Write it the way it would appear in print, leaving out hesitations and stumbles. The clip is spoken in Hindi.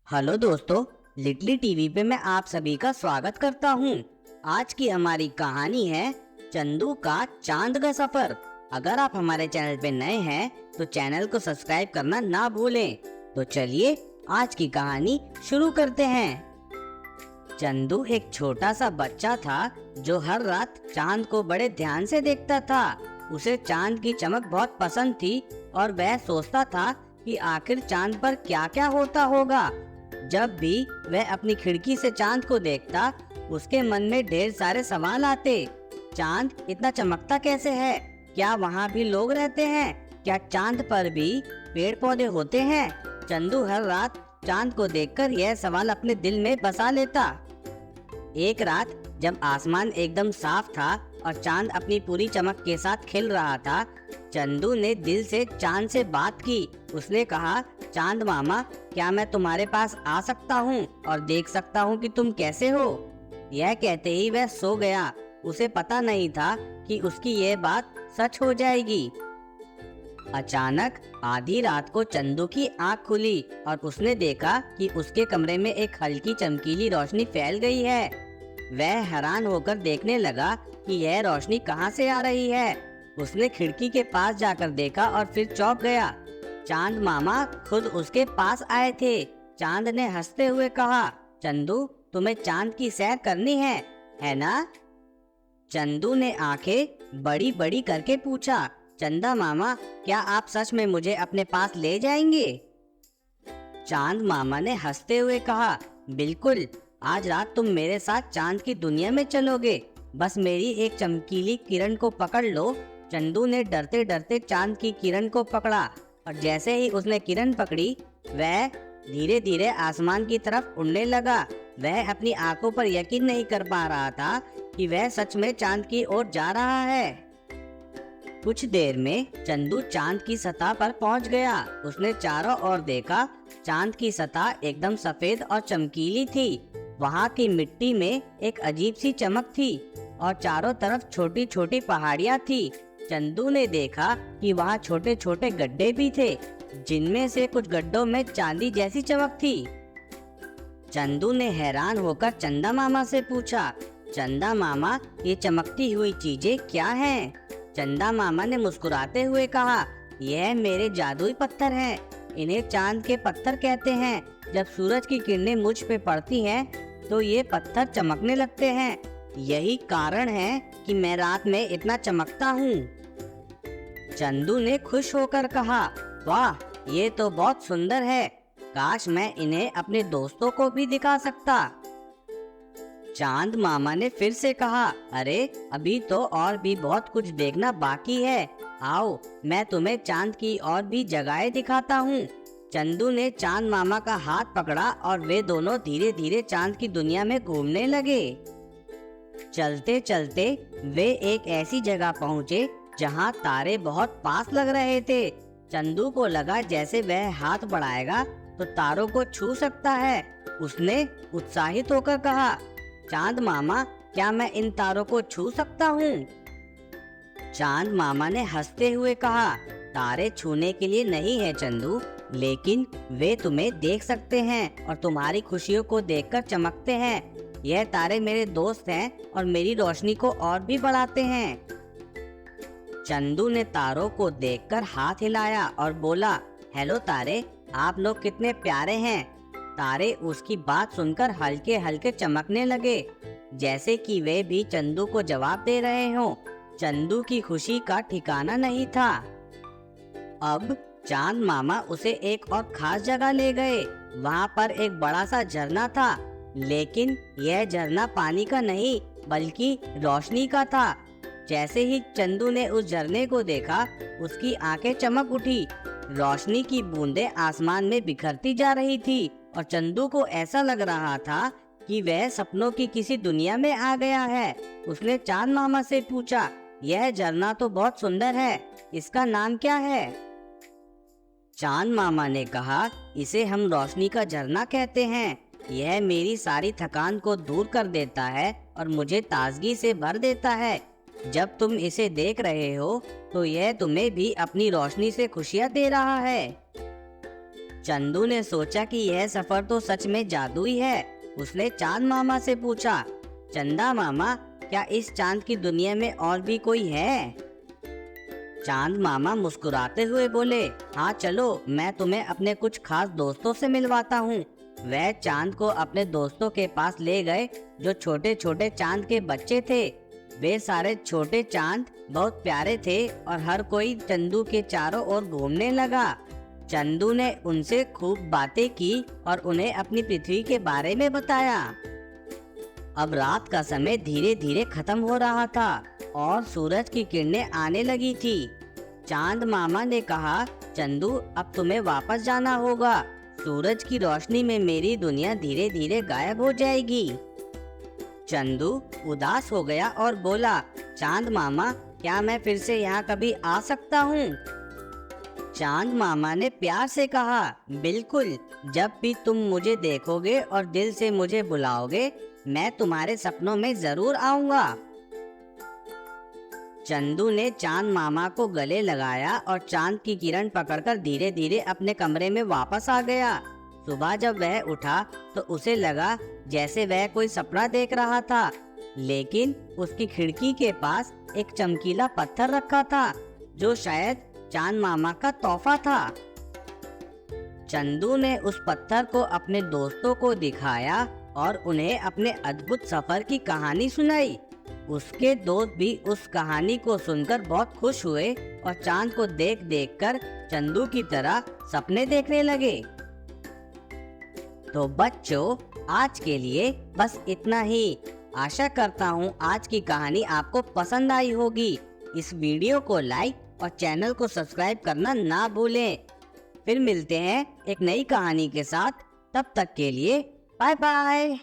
हेलो दोस्तों, लिटली टीवी पे मैं आप सभी का स्वागत करता हूँ। आज की हमारी कहानी है चंदू का चांद का सफर। अगर आप हमारे चैनल पे नए हैं तो चैनल को सब्सक्राइब करना ना भूलें। तो चलिए आज की कहानी शुरू करते हैं। चंदू एक छोटा सा बच्चा था जो हर रात चांद को बड़े ध्यान से देखता था। उसे चांद की चमक बहुत पसंद थी और वह सोचता था कि आखिर चांद पर क्या क्या होता होगा। जब भी वह अपनी खिड़की से चांद को देखता, उसके मन में ढेर सारे सवाल आते। चांद इतना चमकता कैसे है? क्या वहाँ भी लोग रहते हैं? क्या चांद पर भी पेड़ पौधे होते हैं? चंदू हर रात चांद को देखकर यह सवाल अपने दिल में बसा लेता। एक रात जब आसमान एकदम साफ था और चांद अपनी पूरी चमक के साथ खिल रहा था, चंदू ने दिल से चांद से बात की। उसने कहा, चांद मामा, क्या मैं तुम्हारे पास आ सकता हूँ और देख सकता हूँ कि तुम कैसे हो? यह कहते ही वह सो गया। उसे पता नहीं था कि उसकी यह बात सच हो जाएगी। अचानक आधी रात को चंदू की आंख खुली और उसने देखा कि उसके कमरे में एक हल्की चमकीली रोशनी फैल गई है। वह हैरान होकर देखने लगा कि यह रोशनी कहाँ से आ रही है। उसने खिड़की के पास जाकर देखा और फिर चौंक गया। चांद मामा खुद उसके पास आए थे। चांद ने हंसते हुए कहा, चंदू, तुम्हें चांद की सैर करनी है ना? चंदू ने आंखें बड़ी बड़ी करके पूछा, चंदा मामा, क्या आप सच में मुझे अपने पास ले जाएंगे? चांद मामा ने हंसते हुए कहा, बिल्कुल, आज रात तुम मेरे साथ चांद की दुनिया में चलोगे। बस मेरी एक चमकीली किरण को पकड़ लो। चंदू ने डरते डरते चांद की किरण को पकड़ा और जैसे ही उसने किरण पकड़ी, वह धीरे धीरे आसमान की तरफ उड़ने लगा। वह अपनी आंखों पर यकीन नहीं कर पा रहा था कि वह सच में चांद की ओर जा रहा है। कुछ देर में चंदू चांद की सतह पर पहुंच गया। उसने चारों ओर देखा। चांद की सतह एकदम सफेद और चमकीली थी। वहाँ की मिट्टी में एक अजीब सी चमक थी और चारों तरफ छोटी छोटी पहाड़ियाँ थी। चंदू ने देखा कि वहाँ छोटे छोटे गड्ढे भी थे, जिनमें से कुछ गड्ढों में चांदी जैसी चमक थी। चंदू ने हैरान होकर चंदा मामा से पूछा, चंदा मामा, ये चमकती हुई चीजें क्या हैं? चंदा मामा ने मुस्कुराते हुए कहा, यह मेरे जादुई पत्थर हैं। इन्हें चांद के पत्थर कहते हैं। जब सूरज की किरणें मुझ पे पड़ती हैं तो ये पत्थर चमकने लगते हैं। यही कारण है कि मैं रात में इतना चमकता हूँ। चंदू ने खुश होकर कहा, वाह, ये तो बहुत सुंदर है। काश मैं इन्हें अपने दोस्तों को भी दिखा सकता। चांद मामा ने फिर से कहा, अरे अभी तो और भी बहुत कुछ देखना बाकी है। आओ, मैं तुम्हें चांद की और भी जगहें दिखाता हूँ। चंदू ने चांद मामा का हाथ पकड़ा और वे दोनों धीरे धीरे चांद की दुनिया में घूमने लगे। चलते चलते वे एक ऐसी जगह पहुँचे जहाँ तारे बहुत पास लग रहे थे। चंदू को लगा जैसे वह हाथ बढ़ाएगा तो तारों को छू सकता है। उसने उत्साहित होकर कहा, चांद मामा, क्या मैं इन तारों को छू सकता हूँ? चांद मामा ने हंसते हुए कहा, तारे छूने के लिए नहीं है चंदू, लेकिन वे तुम्हें देख सकते हैं और तुम्हारी खुशियों को देखकर चमकते हैं। यह तारे मेरे दोस्त हैं और मेरी रोशनी को और भी बढ़ाते हैं। चंदू ने तारों को देखकर हाथ हिलाया और बोला, हेलो तारे, आप लोग कितने प्यारे हैं। तारे उसकी बात सुनकर हल्के हल्के चमकने लगे, जैसे कि वे भी चंदू को जवाब दे रहे हों। चंदू की खुशी का ठिकाना नहीं था। अब चांद मामा उसे एक और खास जगह ले गए। वहाँ पर एक बड़ा सा झरना था, लेकिन यह झरना पानी का नहीं बल्कि रोशनी का था। जैसे ही चंदू ने उस झरने को देखा, उसकी आंखें चमक उठी। रोशनी की बूंदें आसमान में बिखरती जा रही थी और चंदू को ऐसा लग रहा था कि वह सपनों की किसी दुनिया में आ गया है। उसने चांद मामा से पूछा, यह झरना तो बहुत सुंदर है, इसका नाम क्या है? चांद मामा ने कहा, इसे हम रोशनी का झरना कहते हैं। यह मेरी सारी थकान को दूर कर देता है और मुझे ताजगी से भर देता है। जब तुम इसे देख रहे हो तो यह तुम्हें भी अपनी रोशनी से खुशियाँ दे रहा है। चंदू ने सोचा कि यह सफर तो सच में जादुई है। उसने चांद मामा से पूछा, चंदा मामा, क्या इस चांद की दुनिया में और भी कोई है? चांद मामा मुस्कुराते हुए बोले, हाँ चलो, मैं तुम्हें अपने कुछ खास दोस्तों से मिलवाता हूँ। वह चांद को अपने दोस्तों के पास ले गए जो छोटे छोटे चांद के बच्चे थे। वे सारे छोटे चांद बहुत प्यारे थे और हर कोई चंदू के चारों ओर घूमने लगा। चंदू ने उनसे खूब बातें की और उन्हें अपनी पृथ्वी के बारे में बताया। अब रात का समय धीरे धीरे खत्म हो रहा था और सूरज की किरणें आने लगी थी। चांद मामा ने कहा, चंदू, अब तुम्हें वापस जाना होगा। सूरज की रोशनी में मेरी दुनिया धीरे धीरे गायब हो जाएगी। चंदू उदास हो गया और बोला, चांद मामा, क्या मैं फिर से यहाँ कभी आ सकता हूँ? चांद मामा ने प्यार से कहा, बिल्कुल, जब भी तुम मुझे देखोगे और दिल से मुझे बुलाओगे, मैं तुम्हारे सपनों में जरूर आऊंगा। चंदू ने चांद मामा को गले लगाया और चांद की किरण पकड़कर धीरे धीरे अपने कमरे में वापस आ गया। सुबह जब वह उठा तो उसे लगा जैसे वह कोई सपना देख रहा था, लेकिन उसकी खिड़की के पास एक चमकीला पत्थर रखा था जो शायद चांद मामा का तोहफा था। चंदू ने उस पत्थर को अपने दोस्तों को दिखाया और उन्हें अपने अद्भुत सफर की कहानी सुनाई। उसके दोस्त भी उस कहानी को सुनकर बहुत खुश हुए और चांद को देख देख कर चंदू की तरह सपने देखने लगे। तो बच्चों, आज के लिए बस इतना ही। आशा करता हूँ आज की कहानी आपको पसंद आई होगी। इस वीडियो को लाइक और चैनल को सब्सक्राइब करना ना भूलें। फिर मिलते हैं एक नई कहानी के साथ। तब तक के लिए बाय बाय।